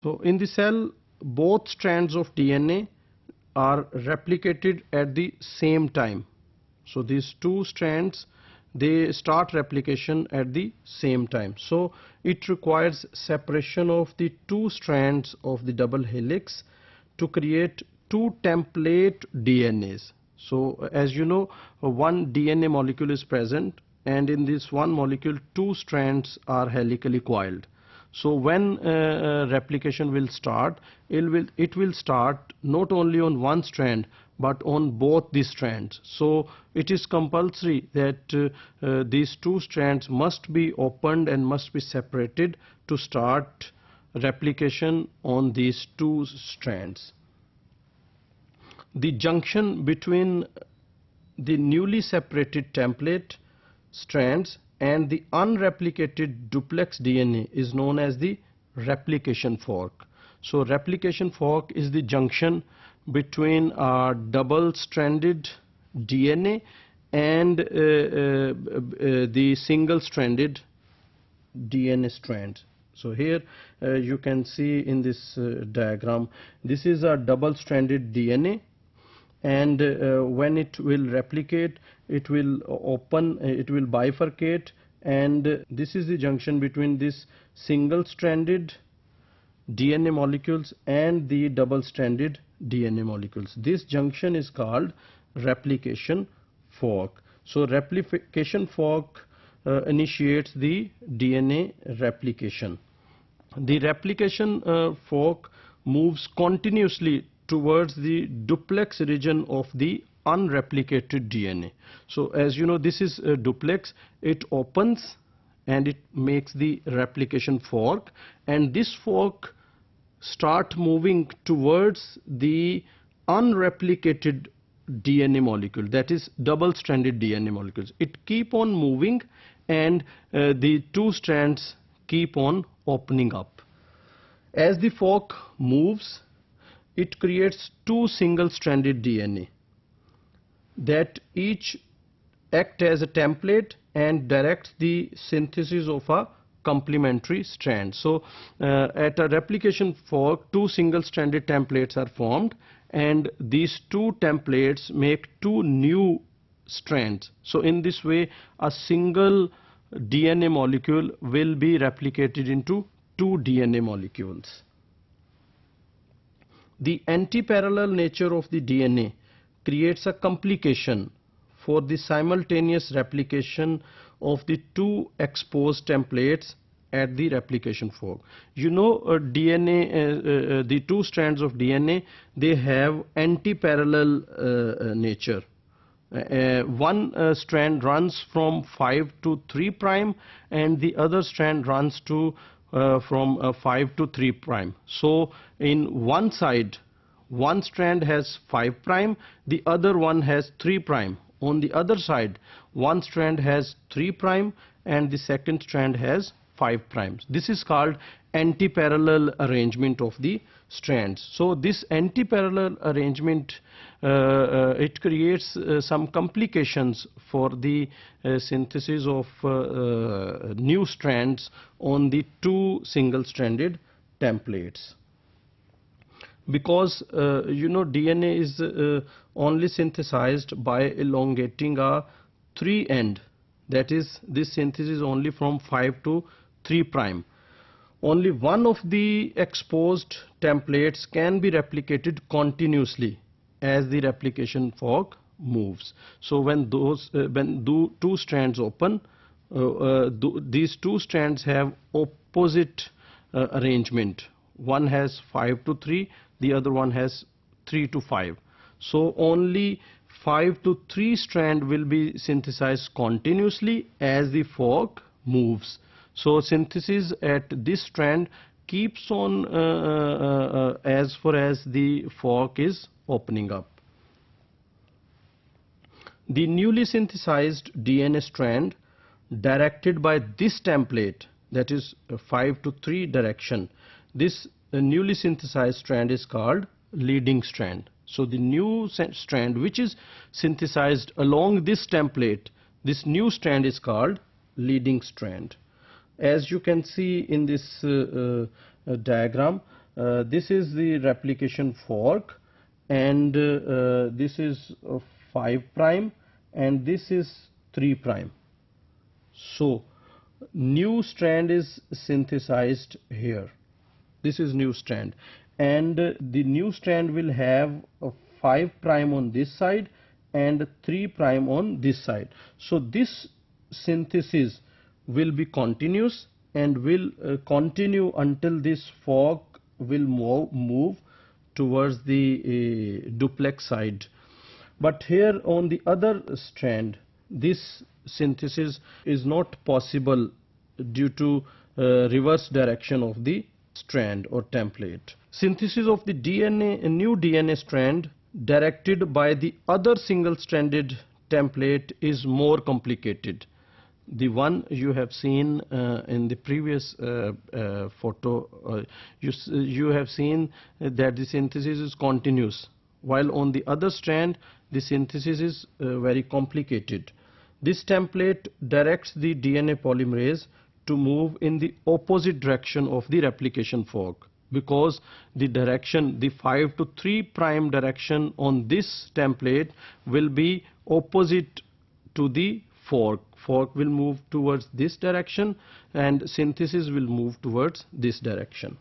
So in the cell, both strands of DNA are replicated at the same time. So these two strands, they start replication at the same time. So it requires separation of the two strands of the double helix to create two template DNAs. So as you know, one DNA molecule is present, and in this one molecule two strands are helically coiled. So when replication will start, it will start not only on one strand but on both the strands. So it is compulsory that these two strands must be opened and must be separated to start replication on these two strands. The junction between the newly separated template strands and the unreplicated duplex DNA is known as the replication fork. So replication fork is the junction between a double-stranded DNA and the single-stranded DNA strand. So here you can see in this diagram, this is a double-stranded DNA, and when it will replicate, it will open, it will bifurcate, and this is the junction between this single-stranded DNA molecules and the double-stranded DNA molecules. This junction is called replication fork. So replication fork initiates the DNA replication. The replication fork moves continuously towards the duplex region of the unreplicated DNA. So as you know, this is a duplex. It opens and it makes the replication fork, and this fork start moving towards the unreplicated DNA molecule, that is double-stranded DNA molecules. It keep on moving, and the two strands keep on opening up. As the fork moves, it creates two single-stranded DNA that each act as a template and direct the synthesis of a complementary strand. So at a replication fork, two single-stranded templates are formed, and these two templates make two new strands. So in this way, a single DNA molecule will be replicated into two DNA molecules. The anti-parallel nature of the DNA creates a complication for the simultaneous replication of the two exposed templates at the replication fork. You know, the two strands of DNA, they have anti-parallel nature. One strand runs from 5 to 3 prime, and the other strand runs to from 5 to 3 prime. So in one side, one strand has 5 prime, the other one has 3 prime. On the other side, one strand has 3 prime and the second strand has 5 primes. This is called anti-parallel arrangement of the strands. So this anti-parallel arrangement, it creates some complications for the synthesis of new strands on the two single-stranded templates. Because you know, DNA is only synthesized by elongating a 3 end, that is, this synthesis only from 5 to 3 prime. Only one of the exposed templates can be replicated continuously as the replication fork moves. So when two strands open, these two strands have opposite arrangement. One has 5 to 3, the other one has 3 to 5. So only 5 to 3 strand will be synthesized continuously as the fork moves. So synthesis at this strand keeps on as far as the fork is opening up. The newly synthesized DNA strand directed by this template, that is 5 to 3 direction, this newly synthesized strand is called leading strand. So the new strand which is synthesized along this template, this new strand is called leading strand. As you can see in this diagram. This is the replication fork, and this is 5 prime, and this is 3 prime. So new strand is synthesized here. This is new strand, and the new strand will have a 5 prime on this side and 3 prime on this side. So this synthesis will be continuous and will continue until this fork will move towards the duplex side. But here on the other strand, this synthesis is not possible due to reverse direction of the strand or template. Synthesis of the DNA, a new DNA strand directed by the other single-stranded template is more complicated. The one you have seen in the previous photo, you have seen that the synthesis is continuous, while on the other strand the synthesis is very complicated. This template directs the DNA polymerase to move in the opposite direction of the replication fork, because the direction, the 5 to 3 prime direction on this template will be opposite to the fork. Fork will move towards this direction and synthesis will move towards this direction.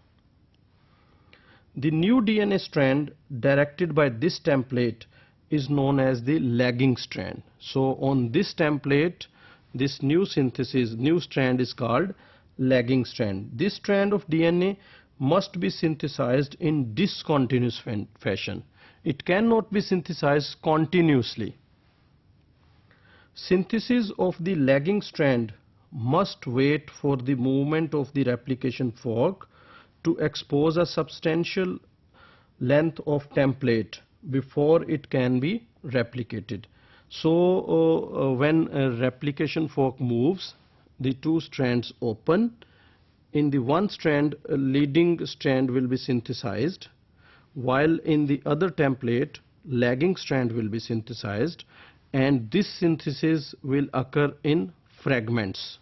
The new DNA strand directed by this template is known as the lagging strand. So on this template, this new synthesis, new strand is called lagging strand. This strand of DNA must be synthesized in discontinuous fashion. It cannot be synthesized continuously. Synthesis of the lagging strand must wait for the movement of the replication fork to expose a substantial length of template before it can be replicated. So when a replication fork moves, the two strands open. In the one strand, a leading strand will be synthesized, while in the other template, lagging strand will be synthesized, and this synthesis will occur in fragments.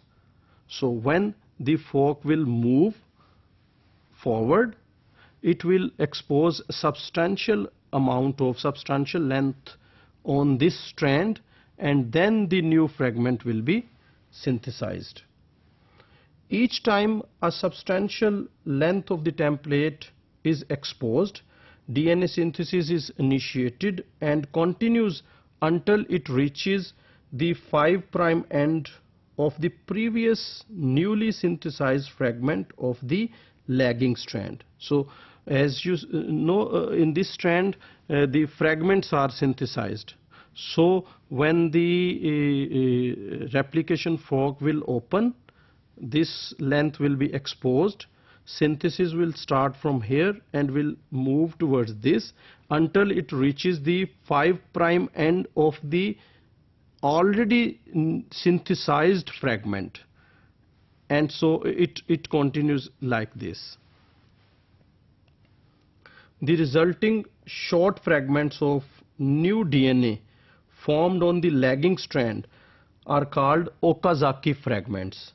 So when the fork will move forward, it will expose substantial length on this strand, and then the new fragment will be synthesized. Each time a substantial length of the template is exposed, DNA synthesis is initiated and continues until it reaches the 5 prime end of the previous newly synthesized fragment of the lagging strand. So as you know, in this strand the fragments are synthesized. So when the replication fork will open, this length will be exposed. Synthesis will start from here and will move towards this until it reaches the 5 prime end of the already synthesized fragment, and so it continues like this. The resulting short fragments of new DNA formed on the lagging strand are called Okazaki fragments.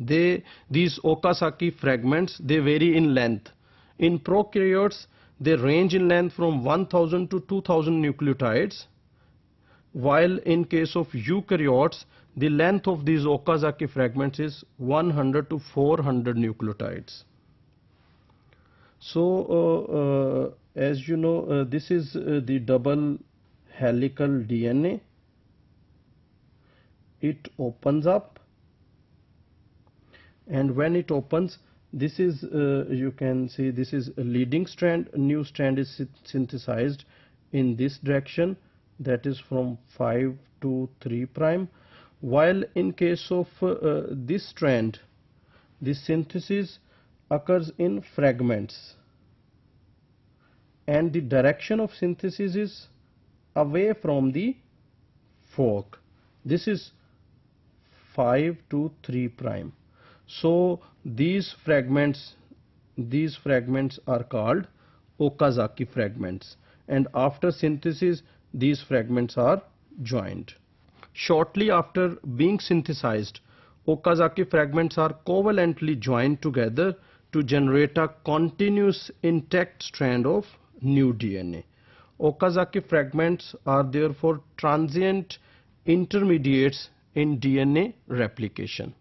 These Okazaki fragments, they vary in length. In prokaryotes, they range in length from 1000 to 2000 nucleotides, while in case of eukaryotes, the length of these Okazaki fragments is 100 to 400 nucleotides. So as you know, this is the double helical DNA. It opens up, and when it opens, this is you can see this is a leading strand. A new strand is synthesized in this direction, that is from 5 to 3 prime, while in case of this strand, the synthesis occurs in fragments, and the direction of synthesis is away from the fork. This is 5 to 3 prime. So these fragments are called Okazaki fragments, and after synthesis these fragments are joined. Shortly after being synthesized, Okazaki fragments are covalently joined together to generate a continuous intact strand of new DNA. Okazaki fragments are therefore transient intermediates in DNA replication.